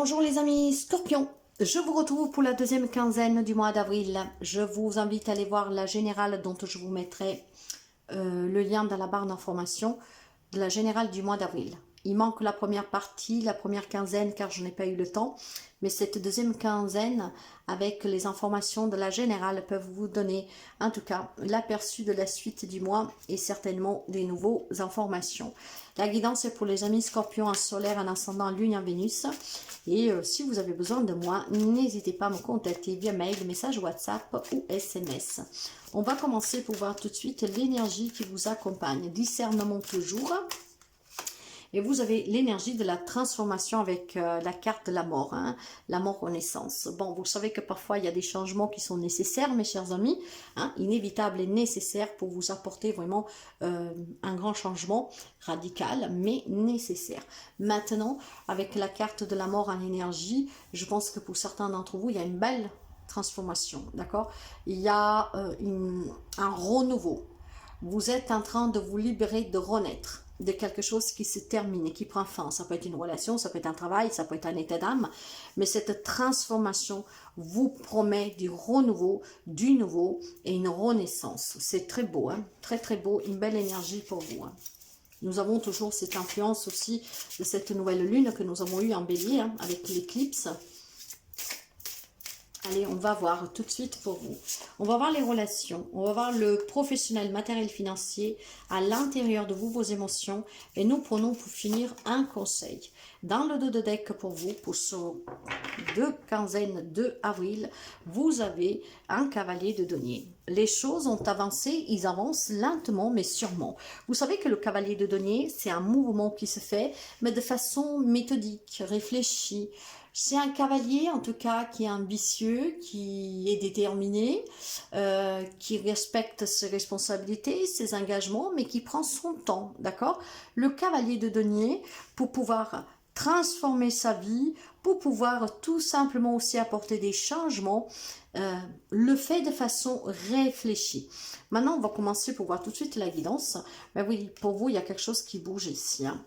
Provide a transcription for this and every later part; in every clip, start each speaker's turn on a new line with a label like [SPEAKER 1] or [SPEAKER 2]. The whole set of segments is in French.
[SPEAKER 1] Bonjour les amis Scorpions, je vous retrouve pour la deuxième quinzaine du mois d'avril. Je vous invite à aller voir la générale dont je vous mettrai le lien dans la barre d'information de la générale du mois d'avril. Il manque la première partie, la première quinzaine car je n'ai pas eu le temps. Mais cette deuxième quinzaine avec les informations de la générale peuvent vous donner en tout cas l'aperçu de la suite du mois et certainement des nouvelles informations. La guidance est pour les amis Scorpions, un solaire, un ascendant, lune, en Vénus. Et si vous avez besoin de moi, n'hésitez pas à me contacter via mail, message WhatsApp ou SMS. On va commencer pour voir tout de suite l'énergie qui vous accompagne. Discernement toujours. Et vous avez l'énergie de la transformation avec la carte de la mort, hein, la mort renaissance. Bon, vous savez que parfois il y a des changements qui sont nécessaires, mes chers amis, hein, inévitables et nécessaires pour vous apporter vraiment un grand changement radical, mais nécessaire. Maintenant, avec la carte de la mort en énergie, je pense que pour certains d'entre vous, il y a une belle transformation, d'accord? Il y a un renouveau. Vous êtes en train de vous libérer, de renaître de quelque chose qui se termine et qui prend fin. Ça peut être une relation, ça peut être un travail, ça peut être un état d'âme, mais cette transformation vous promet du renouveau, du nouveau et une renaissance. C'est très beau, hein? Très très beau, une belle énergie pour vous. Hein? Nous avons toujours cette influence aussi de cette nouvelle lune que nous avons eue en bélier, hein, avec l'éclipse. Allez, on va voir tout de suite pour vous. On va voir les relations, on va voir le professionnel, matériel, financier, à l'intérieur de vous, vos émotions. Et nous prenons pour finir un conseil. Dans le dos de deck pour vous, pour ce deux quinzaines de avril, vous avez un cavalier de denier. Les choses ont avancé, ils avancent lentement mais sûrement. Vous savez que le cavalier de denier, c'est un mouvement qui se fait, mais de façon méthodique, réfléchie. C'est un cavalier, en tout cas, qui est ambitieux, qui est déterminé, qui respecte ses responsabilités, ses engagements, mais qui prend son temps, d'accord? Le cavalier de denier, pour pouvoir transformer sa vie, pour pouvoir tout simplement aussi apporter des changements, le fait de façon réfléchie. Maintenant, on va commencer pour voir tout de suite la guidance. Ben oui, pour vous, il y a quelque chose qui bouge ici. Hein.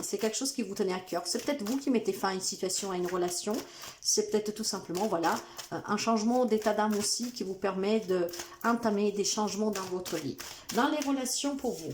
[SPEAKER 1] C'est quelque chose qui vous tenait à cœur. C'est peut-être vous qui mettez fin à une situation, à une relation. C'est peut-être tout simplement, voilà, un changement d'état d'âme aussi qui vous permet d'entamer des changements dans votre vie. Dans les relations pour vous,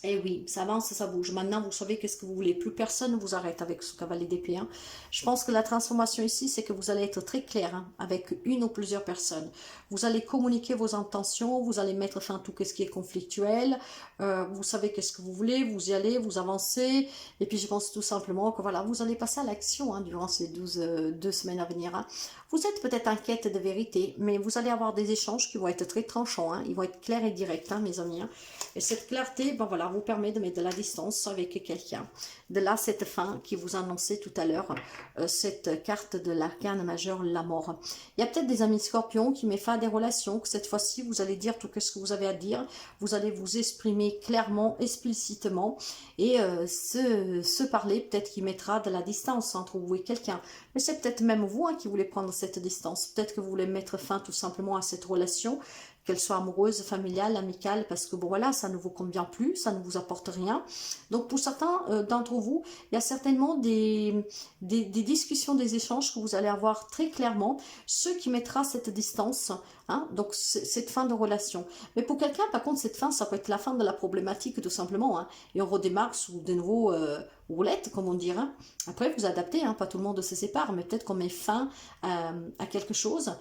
[SPEAKER 1] eh oui, ça avance, ça bouge. Maintenant, vous savez qu'est-ce que vous voulez. Plus personne ne vous arrête avec ce cavalier d'épée. Hein. Je pense que la transformation ici, c'est que vous allez être très clair hein, avec une ou plusieurs personnes. Vous allez communiquer vos intentions, vous allez mettre fin à tout ce qui est conflictuel. Vous savez qu'est-ce que vous voulez, vous y allez, vous avancez. Et puis, je pense tout simplement que voilà, vous allez passer à l'action hein, durant ces 2 semaines à venir. Hein. Vous êtes peut-être en quête de vérité, mais vous allez avoir des échanges qui vont être très tranchants. Hein. Ils vont être clairs et directs, hein, mes amis. Hein. Et cette clarté, ben voilà, vous permet de mettre de la distance avec quelqu'un. De là, cette fin qui vous annonçait tout à l'heure, cette carte de l'arcane majeur, la mort. Il y a peut-être des amis scorpions qui mettent fin à des relations, que cette fois-ci, vous allez dire tout ce que vous avez à dire, vous allez vous exprimer clairement, explicitement, et se parler, peut-être qui mettra de la distance entre vous et quelqu'un. Mais c'est peut-être même vous hein, qui voulez prendre cette distance. Peut-être que vous voulez mettre fin tout simplement à cette relation, qu'elle soit amoureuse, familiale, amicale, parce que bon voilà, ça ne vous convient plus, ça ne vous apporte rien. Donc pour certains d'entre vous, il y a certainement des discussions, des échanges que vous allez avoir très clairement, ce qui mettra cette distance, hein, donc cette fin de relation. Mais pour quelqu'un, par contre, cette fin, ça peut être la fin de la problématique tout simplement, hein, et on redémarre sous de nouveaux roulettes, comme on dirait. Après, vous adaptez, hein, pas tout le monde se sépare, mais peut-être qu'on met fin à quelque chose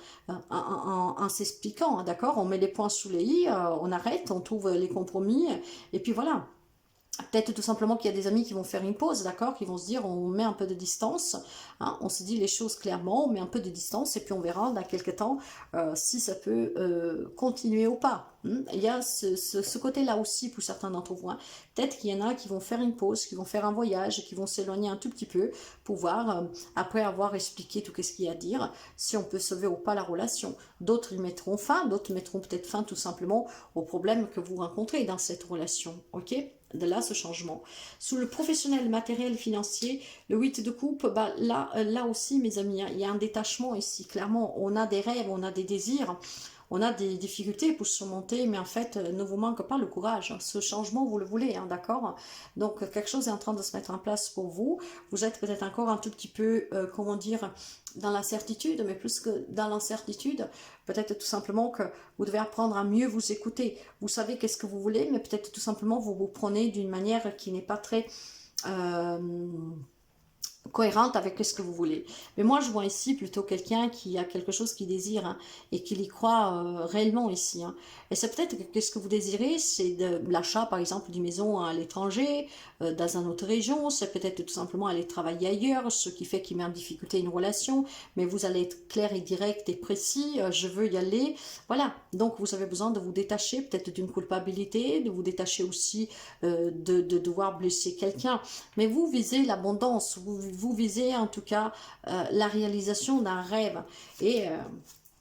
[SPEAKER 1] en s'expliquant, hein, d'accord? On met les points sous les i, on arrête, on trouve les compromis, et puis voilà. Peut-être tout simplement qu'il y a des amis qui vont faire une pause, d'accord, qui vont se dire on met un peu de distance, hein, on se dit les choses clairement, on met un peu de distance et puis on verra dans quelques temps si ça peut continuer ou pas. Il y a ce côté-là aussi pour certains d'entre vous. Hein. Peut-être qu'il y en a qui vont faire une pause, qui vont faire un voyage, qui vont s'éloigner un tout petit peu pour voir, après avoir expliqué tout ce qu'il y a à dire, si on peut sauver ou pas la relation. D'autres y mettront fin, d'autres mettront peut-être fin tout simplement aux problèmes que vous rencontrez dans cette relation. Ok ? De là ce changement. Sous le professionnel, matériel, financier, le 8 de coupe, bah, là aussi mes amis, hein, il y a un détachement ici. Clairement, on a des rêves, on a des désirs, on a des difficultés pour surmonter, mais en fait, ne vous manque pas le courage. Ce changement, vous le voulez, hein, d'accord? Donc, quelque chose est en train de se mettre en place pour vous. Vous êtes peut-être encore un tout petit peu, comment dire, dans l'incertitude, mais plus que dans l'incertitude, peut-être tout simplement que vous devez apprendre à mieux vous écouter. Vous savez qu'est-ce que vous voulez, mais peut-être tout simplement vous vous prenez d'une manière qui n'est pas très cohérente avec ce que vous voulez. Mais moi, je vois ici plutôt quelqu'un qui a quelque chose qu'il désire, hein, et qu'il y croit réellement ici. Hein. Et c'est peut-être que qu'est-ce que vous désirez, c'est de l'achat, par exemple, d'une maison à l'étranger, dans une autre région. C'est peut-être tout simplement aller travailler ailleurs, ce qui fait qu'il met en difficulté une relation. Mais vous allez être clair et direct et précis. Je veux y aller. Voilà. Donc, vous avez besoin de vous détacher peut-être d'une culpabilité, de vous détacher aussi de devoir blesser quelqu'un. Mais vous visez l'abondance. Vous visez en tout cas la réalisation d'un rêve et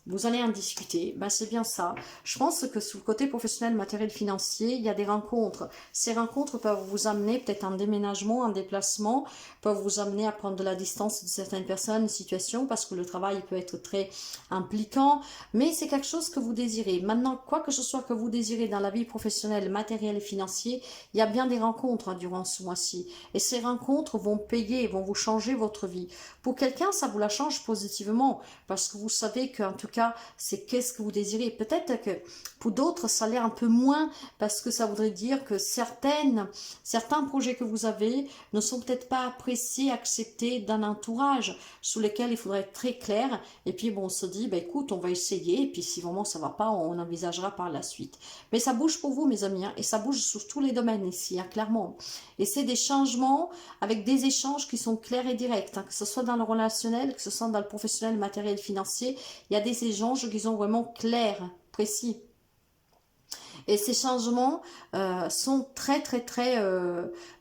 [SPEAKER 1] vous allez en discuter, ben, c'est bien ça. Je pense que sous le côté professionnel, matériel, financier, il y a des rencontres. Ces rencontres peuvent vous amener peut-être un déménagement, un déplacement, peuvent vous amener à prendre de la distance de certaines personnes, une situation, parce que le travail peut être très impliquant, mais c'est quelque chose que vous désirez. Maintenant, quoi que ce soit que vous désirez dans la vie professionnelle, matérielle et financière, il y a bien des rencontres, hein, durant ce mois-ci. Et ces rencontres vont payer, vont vous changer votre vie. Pour quelqu'un, ça vous la change positivement, parce que vous savez qu'en tout cas, c'est qu'est-ce que vous désirez. Peut-être que pour d'autres, ça l'est un peu moins, parce que ça voudrait dire que certains projets que vous avez ne sont peut-être pas appréciés, acceptés d'un entourage sous lequel il faudrait être très clair. Et puis, bon, on se dit, bah, écoute, on va essayer, et puis si vraiment ça va pas, on envisagera par la suite. Mais ça bouge pour vous, mes amis, hein, et ça bouge sur tous les domaines ici, hein, clairement. Et c'est des changements avec des échanges qui sont clairs et directs, hein, que ce soit dans le relationnel, que ce soit dans le professionnel, matériel, financier. Il y a des échanges qui sont vraiment clairs, précis. Et ces changements sont très,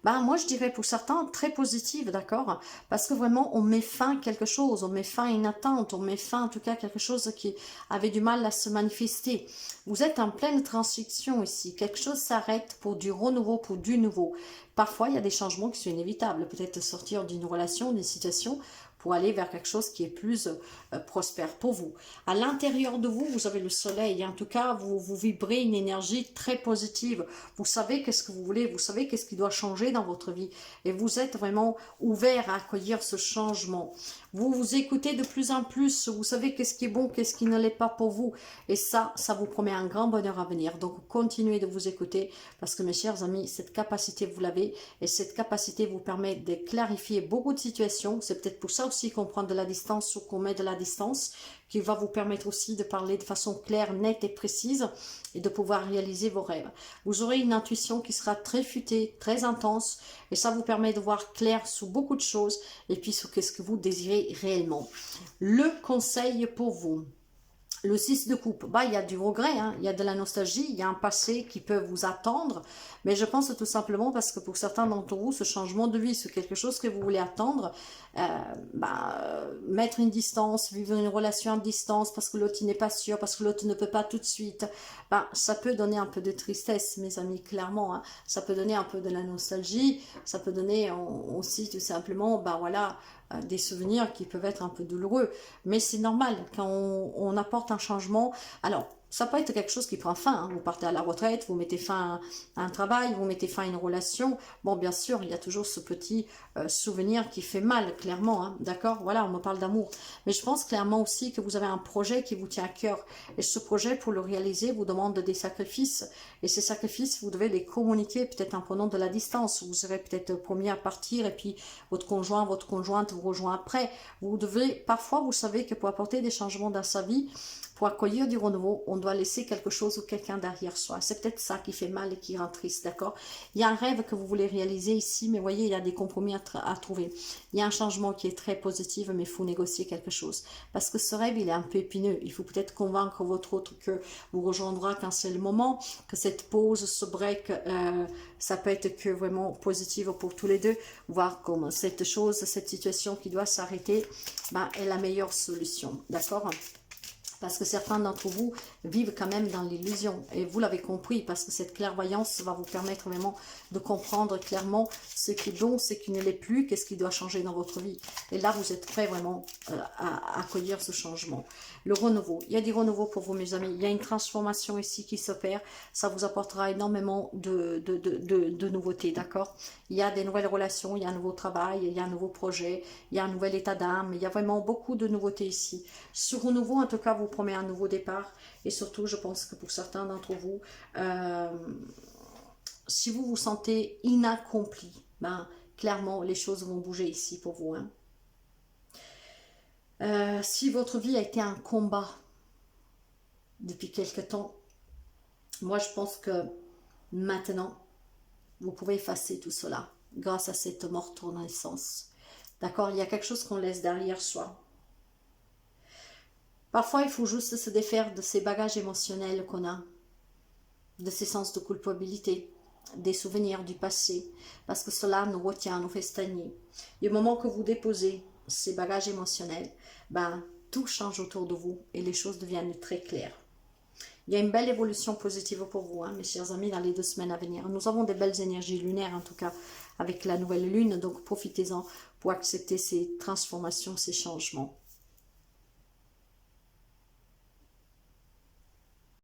[SPEAKER 1] moi je dirais pour certains, très positifs, d'accord? Parce que vraiment, on met fin à quelque chose, on met fin à une attente, on met fin en tout cas à quelque chose qui avait du mal à se manifester. Vous êtes en pleine transition ici, quelque chose s'arrête pour du renouveau, pour du nouveau. Parfois, il y a des changements qui sont inévitables, peut-être sortir d'une relation, d'une situation, pour aller vers quelque chose qui est plus prospère pour vous. À l'intérieur de vous, vous avez le soleil. En tout cas, vous vibrez une énergie très positive. Vous savez qu'est-ce que vous voulez, vous savez qu'est-ce qui doit changer dans votre vie. Et vous êtes vraiment ouvert à accueillir ce changement. Vous vous écoutez de plus en plus. Vous savez qu'est-ce qui est bon, qu'est-ce qui ne l'est pas pour vous. Et ça vous promet un grand bonheur à venir. Donc, continuez de vous écouter parce que, mes chers amis, cette capacité, vous l'avez. Et cette capacité vous permet de clarifier beaucoup de situations. C'est peut-être pour ça aussi qu'on prend de la distance ou qu'on met de la distance, qui va vous permettre aussi de parler de façon claire, nette et précise et de pouvoir réaliser vos rêves. Vous aurez une intuition qui sera très futée, très intense et ça vous permet de voir clair sur beaucoup de choses et puis sur qu'est-ce que vous désirez réellement. Le conseil pour vous. Le 6 de coupe, il y a du regret, hein, il y a de la nostalgie, il y a un passé qui peut vous attendre, mais je pense tout simplement parce que pour certains d'entre vous, ce changement de vie, c'est quelque chose que vous voulez attendre, mettre une distance, vivre une relation à distance parce que l'autre n'est pas sûr, parce que l'autre ne peut pas tout de suite, ça peut donner un peu de tristesse, mes amis, clairement, hein. Ça peut donner un peu de la nostalgie, ça peut donner aussi tout simplement, des souvenirs qui peuvent être un peu douloureux, mais c'est normal quand on apporte un changement. Alors, ça peut être quelque chose qui prend fin, hein. Vous partez à la retraite, vous mettez fin à un travail, vous mettez fin à une relation. Bon, bien sûr, il y a toujours ce petit souvenir qui fait mal, clairement, hein. D'accord? Voilà, on me parle d'amour. Mais je pense clairement aussi que vous avez un projet qui vous tient à cœur. Et ce projet, pour le réaliser, vous demande des sacrifices. Et ces sacrifices, vous devez les communiquer peut-être en prenant de la distance. Vous serez peut-être premier à partir et puis votre conjoint, votre conjointe vous rejoint après. Vous devez, parfois, vous savez que pour apporter des changements dans sa vie, pour accueillir du renouveau, on doit laisser quelque chose ou quelqu'un derrière soi. C'est peut-être ça qui fait mal et qui rend triste, d'accord? Il y a un rêve que vous voulez réaliser ici, mais voyez, il y a des compromis à trouver. Il y a un changement qui est très positif, mais il faut négocier quelque chose. Parce que ce rêve, il est un peu épineux. Il faut peut-être convaincre votre autre que vous rejoindra quand c'est le moment, que cette pause, ce break, ça peut être que vraiment positif pour tous les deux, voir comment cette chose, cette situation qui doit s'arrêter, est la meilleure solution, d'accord? Parce que certains d'entre vous vivent quand même dans l'illusion. Et vous l'avez compris, parce que cette clairvoyance va vous permettre vraiment de comprendre clairement ce qui est bon, ce qui ne l'est plus, qu'est-ce qui doit changer dans votre vie. Et là, vous êtes prêt vraiment à accueillir ce changement. le renouveau. Il y a des renouveaux pour vous, mes amis. Il y a une transformation ici qui s'opère. Ça vous apportera énormément de nouveautés, d'accord? Il y a des nouvelles relations, il y a un nouveau travail, il y a un nouveau projet, il y a un nouvel état d'âme. Il y a vraiment beaucoup de nouveautés ici. Ce renouveau, en tout cas, vous promet un nouveau départ. Et surtout, je pense que pour certains d'entre vous, si vous vous sentez inaccompli, ben, clairement, les choses vont bouger ici pour vous. Hein. Si votre vie a été un combat depuis quelque temps, moi je pense que maintenant, vous pouvez effacer tout cela grâce à cette morte renaissance. D'accord? Il y a quelque chose qu'on laisse derrière soi. Parfois, il faut juste se défaire de ces bagages émotionnels qu'on a, de ces sens de culpabilité, des souvenirs du passé, parce que cela nous retient, nous fait stagner. Du moment que vous déposez ces bagages émotionnels, ben, tout change autour de vous et les choses deviennent très claires. Il y a une belle évolution positive pour vous, hein, mes chers amis, dans les 2 semaines à venir. Nous avons des belles énergies lunaires, en tout cas, avec la nouvelle lune, donc profitez-en pour accepter ces transformations, ces changements.